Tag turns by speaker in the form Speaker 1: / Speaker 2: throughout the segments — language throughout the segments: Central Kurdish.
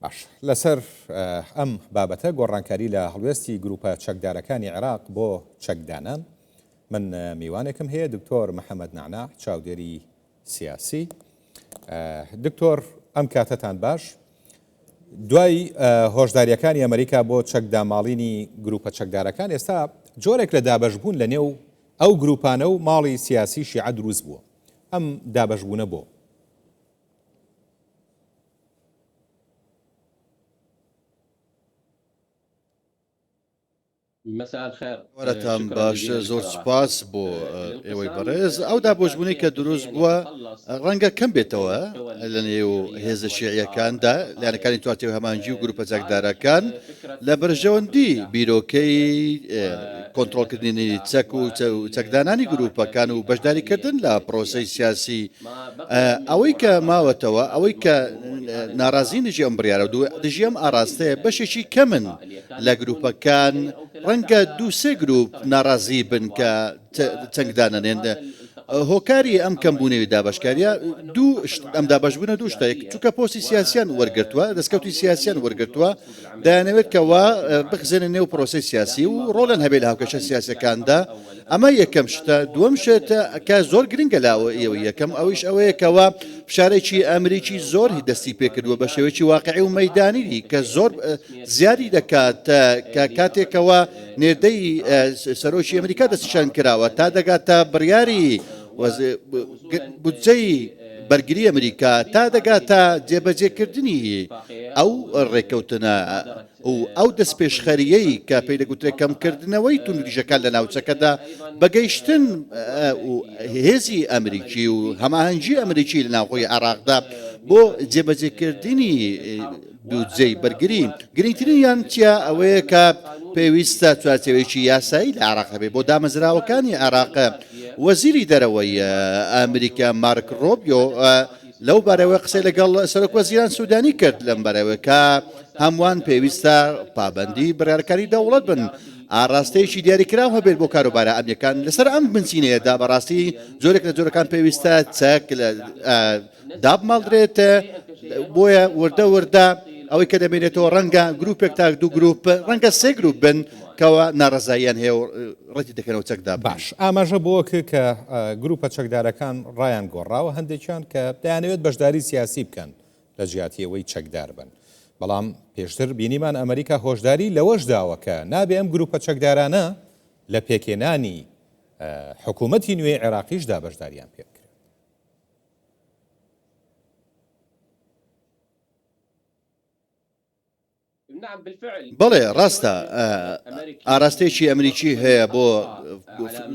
Speaker 1: باش لەسەر ئەم بابەتە گۆڕانکاری لە هەڵوێستی گروپە چەکدارەکانی عێراق بۆ چەکدانان من میوانێکم هەیە دکتۆر محەممەد نعناح چاودێری سیاسی. دکتۆر ئەم کاتتان باش دوای هۆشداریەکانی ئەمریکا بۆ چەکداماڵینی گروپە چەکدارەکان ئێستا جۆرێک لە دابەشبوون لە نێو ئەو گروپانە و ماڵی سیاسی شیعە دروست بووە. ئەم دابەشبوونە بۆ
Speaker 2: وەرەتان باش زۆر سوپاس بۆ ئێوەی بەڕێز ئەو دابۆشبوونی کە دروست بووە ڕەنگە کەم بێتەوە لە نێو هێزە شیعیەکاندا لایەنەکانی تواتێ هەمانجی و گروپە چەکدارەکان لە بەرژەوەندی بیرۆکەی کۆنتڕۆڵکردنی چەک و چەکدانانی گروپەکان و بەشداریکردن لە پرۆسەی سیاسی ئەوەی کە ماوەتەوە ئەوەی کە ناڕازی نژی ئەم بڕیارە دژی ئەم ئاراستەیە بەشێکی کەمن لە گروپەکان ڕەنگە دوو-سێ گروپ ناڕازی بن کە چەکدانەنێن هۆکاری ئەم کەمبوونەوەی دابشکاریە ئەم دابشبوونە دوو شتێک چونکە پۆستی سیاسیان وەرگرتووە دەستکەوتی سیاسیان وەرگرتووە دەیانەوێت کەوا بخزێنە نێو پرۆسی سیاسی و ڕۆڵەن هەبێت لە هاوکەشە سیاسەکاندا ئەمە یەکەم شتە دووەم شتە کە زۆر گرنگە لاوە ئێوە یەکەم ئەویش ئەوەیە کەوا فشارێکی ئەمریکی زۆر دەستی پێکردووە بە شێوەیەکی واقعی و مەیدانی کە زۆر زیادی دەکات کە کاتێکەوە نێردەی سەرۆکی ئەمریکا دەستشان کراوە تا دەگاتە بڕیاری بودجەی بەرگری ئەمریکا تا دەگاتە جێبەجێکردنی ئەو ڕێکەوتنە و ئەو دەستپێشخەریەی کە پێی دەگوترێت کەمکردنەوەی توندریژەکان لە ناوچەکەدا بەگەیشتن و هێزی ئەمریکی و هەماهەنگی ئەمریکی لە ناوخۆی عێراقدا بۆ جێبەجێکردنی بودجەی بەرگری گرنگترینیان چیە ئەوەیە کە پێویستە چوارچێوەیەکی یاسایی لە عێراق هەبێت بۆ دامەزراوەکانی عێراق. وەزیری دەرەوەی ئەمریکا مارک ڕۆبیۆ لەو بارەوەی قسەی لەگەڵ سەرۆک وەزیران سوودانی کرد لەم بارەوە کە هەمووان پێویستە پابەندی بڕیارەکانی دەوڵەت بن ئاراستەیەکی دیاریکراو هەبێت بۆ کاروبارە ئەمریکان لەسەر ئەم بنچینەیەدا بەڕاستی زۆرێک لە جۆرەکان پێویستە چەک دابماڵدرێت بۆیە وردە ئەوەی کە دەمێنێتەوە ڕەنگە گروپێک تا دوو گروپ ڕەنگە سێ گروپ بن کەەوە ناڕزاییان هەیە و ڕەتی دەکەنەوە چەکدا
Speaker 1: باش ئاماژە بۆکە کە گروپە چەکدارەکان ڕایان گۆڕاوە هەندێکیان کە دەیانەوێت بەشداری سیاسی بکەن لە جیاتیەوەی چەکدار بن بەڵام پێشتر بینیمان ئەمریکا هۆشداری لەوەش داوە کە نابێ ئەم گروپە چەکدارانە لە پێکێنانی حکوومەتی نوێی عێراقیشدا بەشداریان پێ بکرێت.
Speaker 2: بەڵێ ڕاستە ئاراستەیەکی ئەمریکی هەیە بۆ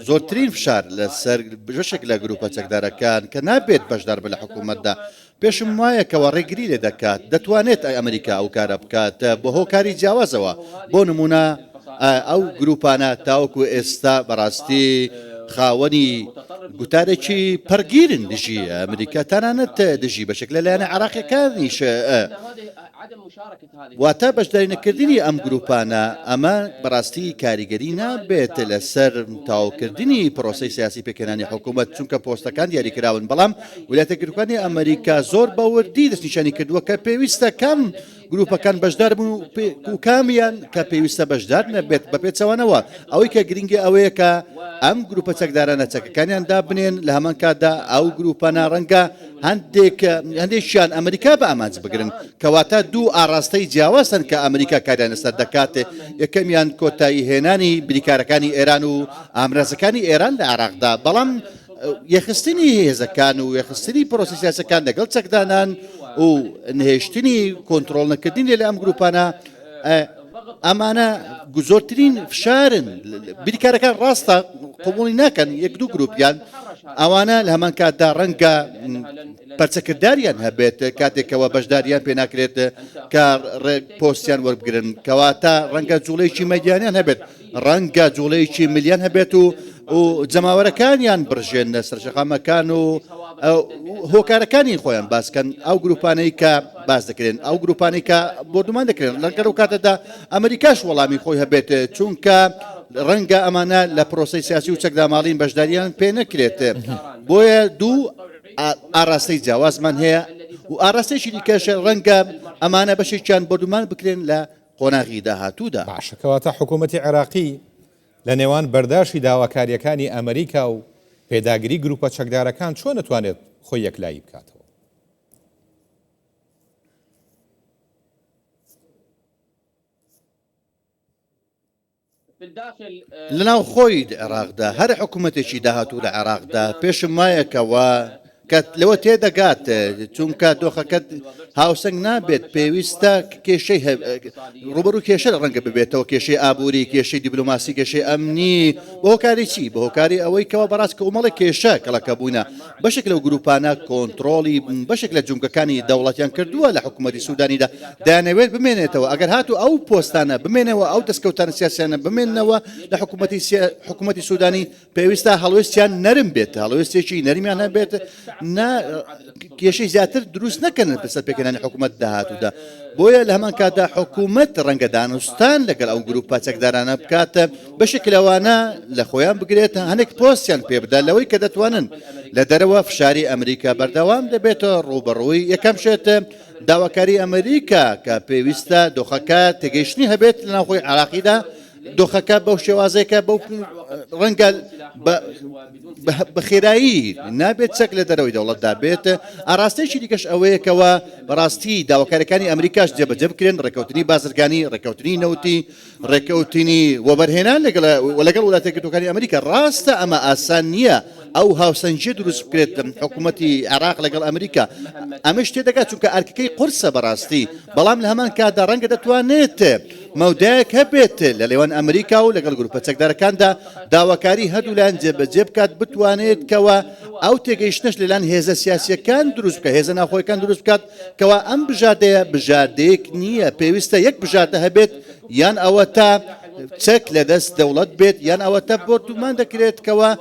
Speaker 2: زۆرترین فشار لەسەر بەشێک لە گروپە چەکدارەکان کە نابێت بەشدار بە لە حکوومەتدا پێشم وایەکەوە ڕێگری لێ دەکات دەتوانێت ئەمریکا ئەو کارە بکات بە هۆکاری جیاوازەوە بۆ نمونە ئەو گروپانە تاوەکو ئێستا بەڕاستی خاوەنی گوتارێکی پەرگیرن دژی ئەمریکا تەنانەت دژی بەشێک لەلایەنە عێراقیەکانیش واتە بەشداری نەکردنی ئەم گروپانە ئەمە بەڕاستی کاریگەری نابێت لەسەر تاوکردنی پرۆسەی سیاسی پێکەنانی حکوومەت چونکە پۆستەکان دیاریکراون بەڵام ویلایەتە گروپەکانی ئەمریکا زۆر بەوردی دەستنیشانی کردووە کە پێویستە کەم گروپەکان بەشدار بوون و کامیان کە پێویستە بەشدار نەبێت بە پێچەوانەوە ئەوەی کە گرنگی ئەوەیە کە ئەم گروپە چەکدارانە چەکەکانیان دابنێن لە هەمان کاتدا ئەو گروپانە ڕەنگە هەندێکیان ئەمریکا بە ئامانج بگرن کەواتە دوو ئاراستەی جیاوازن کە ئەمریکا کاریان لەسەر دەکات یەکەمیان کۆتایی هێنانی بریکارەکانی ئێران و ئامرازەکانی ئێران لە عێراقدا بەڵام یەخستنی هێزەکان و یەخستنی پرۆسی سیاسەکان لەگەڵ چەکدانان و نهێشتنی کۆنتڕۆڵ نەکردنی لە ئەم گروپانە ئەمانە زۆرترین فشارن بریکارەکان ڕاستە قبوڵی ناکەن یەک دوو گروپیان ئەوانە لە هەمان کاتدا ڕەنگە پەرچەکردداریان هەبێت کاتێکەوە بەشداریان پێ ناکرێت کە پۆستیان وەربگرن کەواتە ڕەنگە جوڵەیەکی مەدیانیان هەبێت ڕەنگە جوڵەیەکی ملیان هەبێت و جەماوەرەکانیان بڕژێنە سەرشەقامەکان و هۆکارەکانی خۆیان باسکەن ئەو گروپانەی کە باز دەکرێن ئەو گروپانی کە بۆدومان دەکرێن لەگەڵ و کاتەدا ئەمریکاش وەڵامی خۆی هەبێت چونکە ڕەنگە ئەمانە لە پرۆسەی سیاسی و چەکداماڵین بەشداریان پێ نەکرێت بۆیە دوو ئاراستەی جیاوازمان هەیە و ئاراستەیەکی دیکەش ڕەنگە ئەمانە بەشێکیان بەردومان بکرێن لە قۆناغی داهاتوودا.
Speaker 1: باشەکەواتە حکوومەتی عێراقی لە نێوان بەرداشی داواکاریەکانی ئەمریکا و پێداگیری گروپە چەکدارەکان چۆن نتوانێت خۆی یەکلایی بکاتەوە؟
Speaker 2: لەناو خۆی عێراقدا هەر حکوومەتێکی داهاتوو لە عێراقدا پێشم وایەکەوە کە لەوە تێدەگات چونکە دۆخەکەت هاوسنگ نابێت پێویستە کێشەی ڕوبەر و کێشە ڕەنگە ببێتەوە کێشەی ئابووری کێشەی دیبلۆماسی کێشەی ئەمنی بە هۆکاری چی بە هۆکاری ئەوەی کەەوە بەڕاست کۆمەڵی کێشە کەڵەکە بووینە بەشێک لەو گروپانە کۆنتترۆلی بەشێک لە جونگەکانی دەوڵەتیان کردووە لە حکوومەتی سوودانیدا دەیانەوێت بمێنێتەوە ئەگەر هاتو ئەو پۆستانە بمێنەوە ئەو دەستکەوتان سیاسیانە بمێنەوە لە حکوومەتی سوودانی پێویستە هەڵوێستیان نەرم بێت هەڵوێستێکی نەرمیان هەبێت کێشەی زیاتر دروست نەکەن بەسەر پێکەنانی حکوومەت داهاتوودا بۆیە لە هەمان کاتدا حکوومەت ڕەنگە دانوستان لەگەڵ ئەو گروپە چەکدارانە بکاتە بەشێک لەوانە لە خۆیان بگرێت هەنێک پۆستیان پێ بدە لەوەی کە دەتوانن لە دەرەوە فشاری ئەمریکا بەردەوام دەبێتەوە ڕوبەڕووی یەکەم شێت داواکاری ئەمریکا کە پێویستە دۆخەکە تێگەیشتنی هەبێت لە ناوخۆی عێراقیدا دۆخەکە بەو شێوازەیەکە بەو ڕەنگە بە خێرایی نابێت چەک لە دەرەوەی دەوڵەتدا بێت ئاراستەیەکی دیکەش ئەوەیەکەوە بەڕاستی داواکاریەکانی ئەمریکاش جێبەجێ بکرێن ڕێکەوتنی بازرگانی ڕێکەوتنی نەوتی ڕێکەوتنی وەبەرهێنان لەگەڵ وڵاتە یەکگرتووەکانی ئەمریکا ڕاستە ئەمە ئاسان نییە ئەو هاوسەنجی دروست بکرێت حکوومەتی عێراق لەگەڵ ئەمریکا ئەمەش تێدەگات چونکە ئەرکەکەی قورسە بەڕاستی بەڵام لە هەمان کاتدا ڕەنگە دەتوانێت مەودایەک هەبێت لە لێوان ئەمریکا و لەگەڵ گروپە چەکدارەکاندا داواکاری هەردوولان جێبەجێ بکات بتوانێت کەوە ئەو تێگەیشتنش لەلایەن هێزە سیاسیەکان دروست بکە هێزە ناخۆیەکان دروست بکات کەوە ئەم بژاردەیە بژاردەیەک نییە پێویستە یەک بژاردە هەبێت یان ئەوە تا چەک لە دەست دەوڵەت بێت یان ئەوە تا بۆرتومان دەکرێت کەوە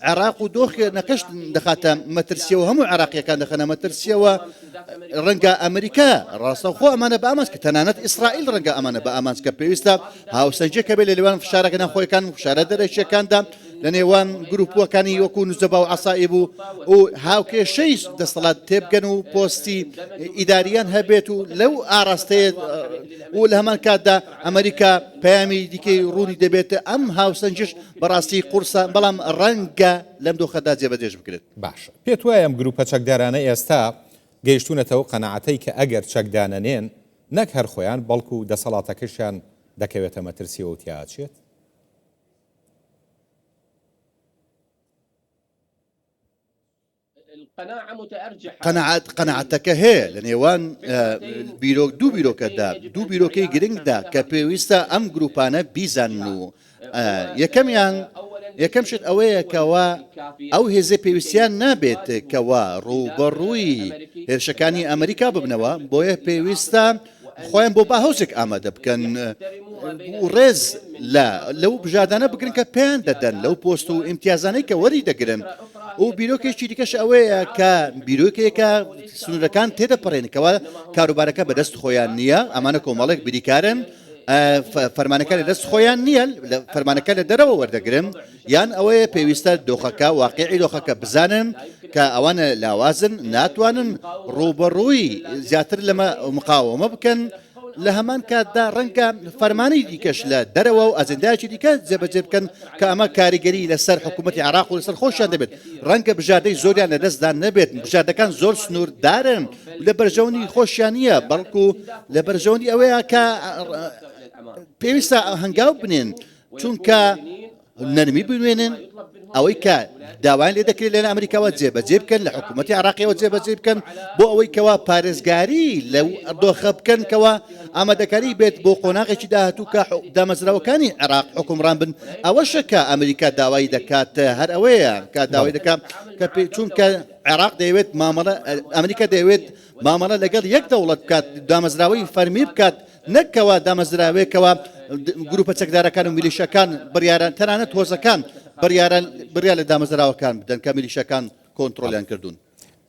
Speaker 2: عێراق و دۆخی نەکەش دەخاتە مەترسیەوە هەموو عێراقیەکان دەخەنە مەترسیەوە ڕەنگە ئەمریکا ڕاستەوخۆ ئەمانە بە ئامانج کە تەنانەت ئیسرائیل ڕەنگە ئەمانە بە ئامانج کە پێویستە هاوسەنجێکە بێت لە لێوان فشارەکە ناخۆیەکان و فشارە دەرەکیەکاندا لە نێوان گروپوەکانی وەکو نوزەبا و عەسائیب و هاوکێشەی دەسەڵات تێبگەن و پۆستی ئیداریان هەبێت و لەو ئاراستەیە و لە هەمان کاتدا ئەمریکا پەیامی دیکەی ڕوونی دەبێت ئەم هاوسەنجش بەڕاستی قورسە بەڵام ڕەنگە لەم دۆخەدا جێبەجێ بکرێت.
Speaker 1: باش پێت وایە ئەم گروپە چەکدارانە ئێستا گەیشتونەتەوە قەنەعەتەی کە ئەگەر چەکدانەنێن نەک هەر خۆیان بەڵکو و دەسەڵاتەکەشیان دەکەوێتە مەترسیەوە و تیاچێت؟
Speaker 2: قەنەعەتەکە هەیە لە نێوان دوو بیرۆکەدا دوو بیرۆکەی گرنگدا کە پێویستە ئەم گروپانە بیزانن و یەکەم شت ئەوەیە کەوە ئەو هێزە پێویستیان نابێت کەوە ڕوبەڕووی هێرشەکانی ئەمریکا ببنەوە بۆیە پێویستە خۆیان بۆ باهۆزێک ئامادە بکەن و ڕێز لەو بژادانە بگرن کە پێیان دەدەن لەو پۆست و ئیمتیازانەی کە وەری دەگرن و بیرۆکێکی دیکەش ئەوەیە کە بیرۆکێکە سنوورەکان تێدەپەڕێنکەوە کاروبارەکە بەدەست خۆیان نییە ئەمانە کۆمەڵێک بریکارن فەرمانەکە لە دەست خۆیان نییە فەرمانەکە لە دەرەوە وەردەگرن یان ئەوەیە پێویستە دۆخەکە واقعی دۆخەکە بزانن کە ئەوانە لاوازن ناتوانن ڕوبەڕووی زیاتر لەمە مقاومە بکەن لە هەمان کاتدا ڕەنگە فەرمانی دیکەش لە دەرەوە و ئەجندایکی دیکە جێبەجێ بکەن کە ئەمە کاریگەری لەسەر حکوومەتی عێراق و لەسەر خۆشیان دەبێت ڕەنگە بژاردەی زۆریان لە دەستدا نەبێت بژاردەکان زۆر سنووردارن لە بەرژەوەنی خۆشیان نییە بەڵکو لە بەرژەوەنی ئەوەیە کە پێویستە هەنگاو بنێن چونکە نەرمی بنوێنن ئەوەی کە داوایان لێ دەکرێت لەنە ئەمریکاوە جێبەجێ بکەن لە حکوومەتی عێراقیەوە جێبەجێ بکەن بۆ ئەوەی کەوا پارێزگاری لەو دۆخە بکەن کەوا ئامادەکاری بێت بۆ قۆناغێکی داهاتوو کە دامەزراوەکانی عێراق حکومڕان بن ئەوەشە کە ئەمریکا داوای دەکات هەر ئەوەیە کە داوای دەکات کە چونکە عێراق دەیەوێت مامەڵە ئەمریکا دەیەوێت مامەڵە لەگەڵ یەک دەوڵەت بکات دامەزراوەی فەرمی بکات نەکەوە دامەزراوەیەکەوە گروپە چەکدارەکان و میلیشەکان بڕیاران تەنانەت هۆزەکان بڕیار لە دامەزراوەکان بدەن کە میلیشەکان کۆنتترۆلیان کردوون.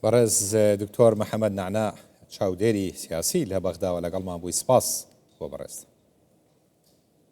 Speaker 1: بەڕێز دکتۆر محەممەد نعنا چاودێری سیاسی لە بەغداوە لەگەڵمان بووی سپاس بۆ بەڕێز.